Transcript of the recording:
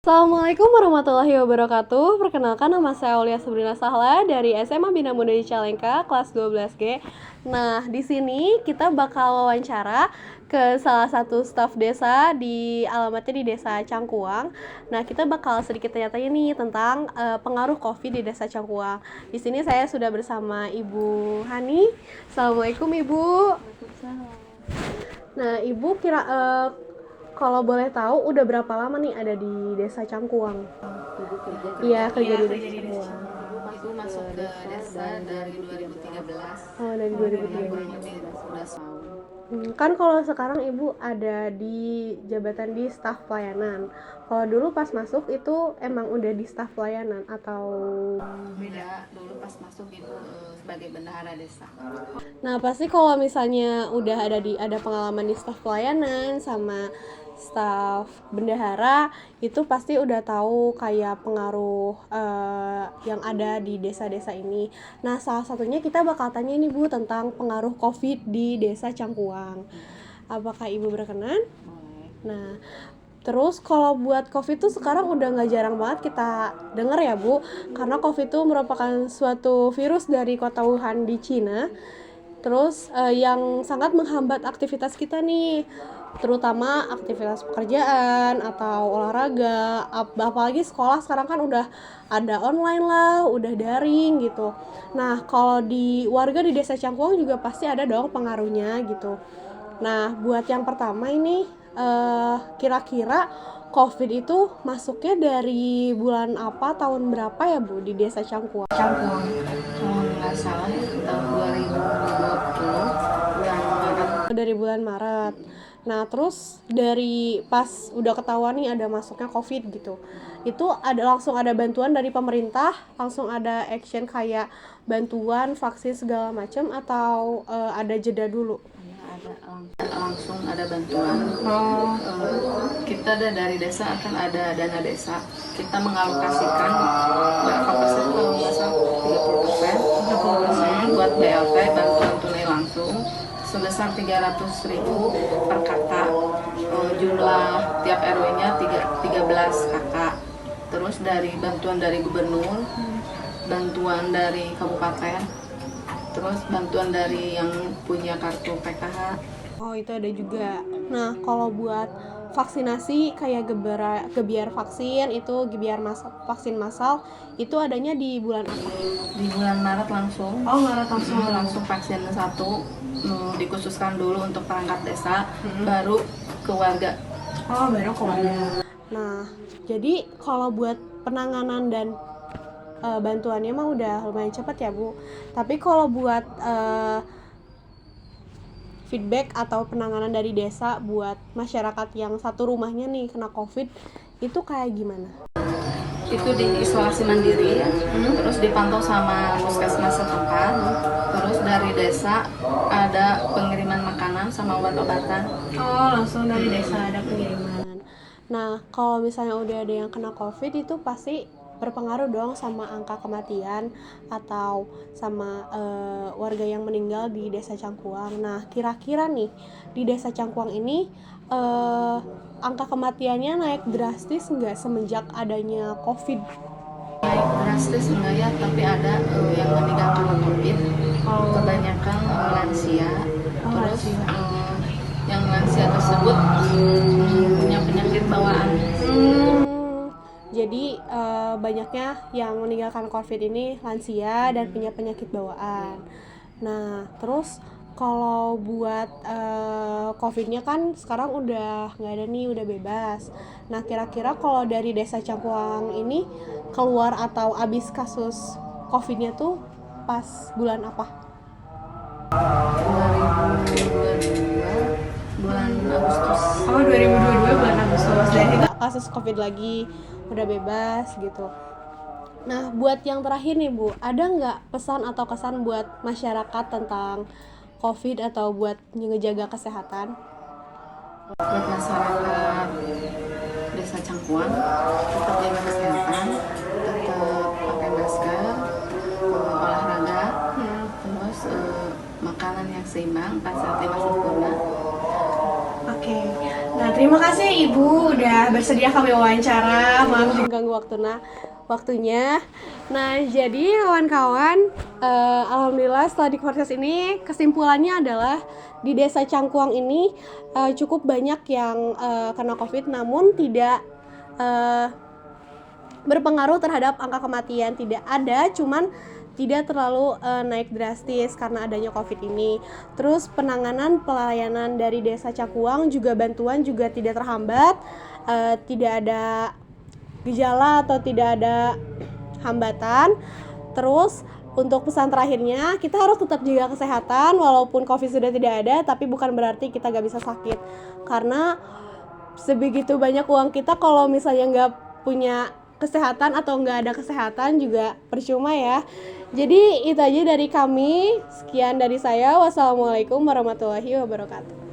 Assalamualaikum warahmatullahi wabarakatuh. Perkenalkan, nama saya Aulia Sabrina Sahla dari SMA Bina Muda di Cicalengka kelas 12G. Nah, di sini kita bakal wawancara ke salah satu staf desa di alamatnya di Desa Cangkuang. Nah, kita bakal sedikit tanya-tanya nih tentang pengaruh Covid di Desa Cangkuang. Di sini saya sudah bersama Ibu Hani. Assalamualaikum, Ibu. Nah, Ibu kalau boleh tahu udah berapa lama nih ada di Desa Cangkuang? Iya, kerja di Desa Cangkuang. Aku masuk ke desa dari 2013. Oh, dari Kurang 2013. lebih udah setahun. Kan kalau sekarang Ibu ada di jabatan di staf pelayanan. Kalau dulu pas masuk itu emang udah di staf pelayanan atau? Beda, dulu pas masuk ibu sebagai bendahara desa. Nah, pasti kalau misalnya udah ada pengalaman di staf pelayanan sama staf bendahara, itu pasti udah tahu kayak pengaruh yang ada di desa-desa ini. Nah, salah satunya kita bakal tanya nih Bu tentang pengaruh Covid di Desa Cangkuang. Apakah Ibu berkenan? Nah, terus kalau buat Covid tuh sekarang udah nggak jarang banget kita dengar ya Bu, karena Covid tuh merupakan suatu virus dari kota Wuhan di Cina. Terus yang sangat menghambat aktivitas kita nih, terutama aktivitas pekerjaan atau olahraga, apalagi sekolah sekarang kan udah ada online lah, udah daring gitu. Nah, kalau di warga di Desa Cangkuang juga pasti ada dong pengaruhnya gitu. Nah, buat yang pertama ini kira-kira Covid itu masuknya dari bulan apa, tahun berapa ya Bu di Desa Cangkuang? Cangkuang, kalau nggak salah ya, tahun 2020 bulan Maret. Dari bulan Maret. Nah, terus dari pas udah ketahuan nih ada masuknya Covid gitu, itu langsung ada bantuan dari pemerintah, langsung ada action kayak bantuan vaksin segala macam atau ada jeda dulu? Langsung ada bantuan. Kita dari desa akan ada dana desa. Kita mengalokasikan berapa persen, kalau nggak salah 30% buat BLT, bantuan tunai langsung sebesar 300.000 per kakak. Jumlah tiap RW-nya 13 kakak. Terus dari bantuan dari gubernur, bantuan dari kabupaten, terus bantuan dari yang punya kartu PKH. Oh, itu ada juga. Nah, kalau buat vaksinasi kayak gebiar vaksin itu vaksin massal itu adanya di bulan apa? Di bulan Maret langsung. Oh, Maret langsung. Langsung vaksin satu, dikhususkan dulu untuk perangkat desa, baru ke warga. Oh, baru ke warga. Nah, jadi kalau buat penanganan dan bantuannya mah udah lumayan cepat ya Bu. Tapi kalau buat feedback atau penanganan dari desa buat masyarakat yang satu rumahnya nih kena Covid itu kayak gimana? Itu diisolasi mandiri, terus dipantau sama puskesmas setempat, terus dari desa ada pengiriman makanan sama obat-obatan. Oh, langsung dari desa ada pengiriman. Nah, kalau misalnya udah ada yang kena Covid itu pasti berpengaruh dong sama angka kematian atau sama warga yang meninggal di Desa Cangkuang. Nah, kira-kira nih di Desa Cangkuang ini angka kematiannya naik drastis nggak semenjak adanya Covid? Naik drastis enggak ya, tapi ada yang meninggal karena COVID. Kebanyakan lansia. Terus yang lansia tersebut punya penyakit bawaan. Jadi banyaknya yang meninggalkan Covid ini lansia dan punya penyakit bawaan. Nah, terus kalau buat Covid-nya kan sekarang udah nggak ada nih, udah bebas. Nah, kira-kira kalau dari Desa Cangkuang ini keluar atau abis kasus Covid-nya tuh pas bulan apa? 2022 bulan Agustus. Oh, 2022 bulan Agustus. Dari kasus Covid lagi udah bebas gitu. Nah, buat yang terakhir nih Bu, ada nggak pesan atau kesan buat masyarakat tentang Covid atau buat ngejaga kesehatan? Buat masyarakat Desa Cangkuang, tetap jaga kesehatan, tetap pakai masker, olahraga, terus makanan yang seimbang, 4 sehat 5 sempurna. Oke. Nah, Terima kasih Ibu udah bersedia kami wawancara. Maaf juga ganggu waktunya. Nah, jadi kawan-kawan, alhamdulillah setelah di podcast ini kesimpulannya adalah di Desa Cangkuang ini cukup banyak yang kena COVID, namun tidak berpengaruh terhadap angka kematian. Tidak ada, cuman tidak terlalu naik drastis karena adanya COVID ini. Terus penanganan pelayanan dari Desa Cangkuang juga bantuan juga tidak terhambat, tidak ada gejala atau tidak ada hambatan. Terus untuk pesan terakhirnya, kita harus tetap jaga kesehatan walaupun COVID sudah tidak ada, tapi bukan berarti kita gak bisa sakit. Karena sebegitu banyak uang kita, kalau misalnya nggak punya kesehatan atau nggak ada kesehatan juga percuma ya. Jadi itu aja dari kami. Sekian dari saya. Wassalamualaikum warahmatullahi wabarakatuh.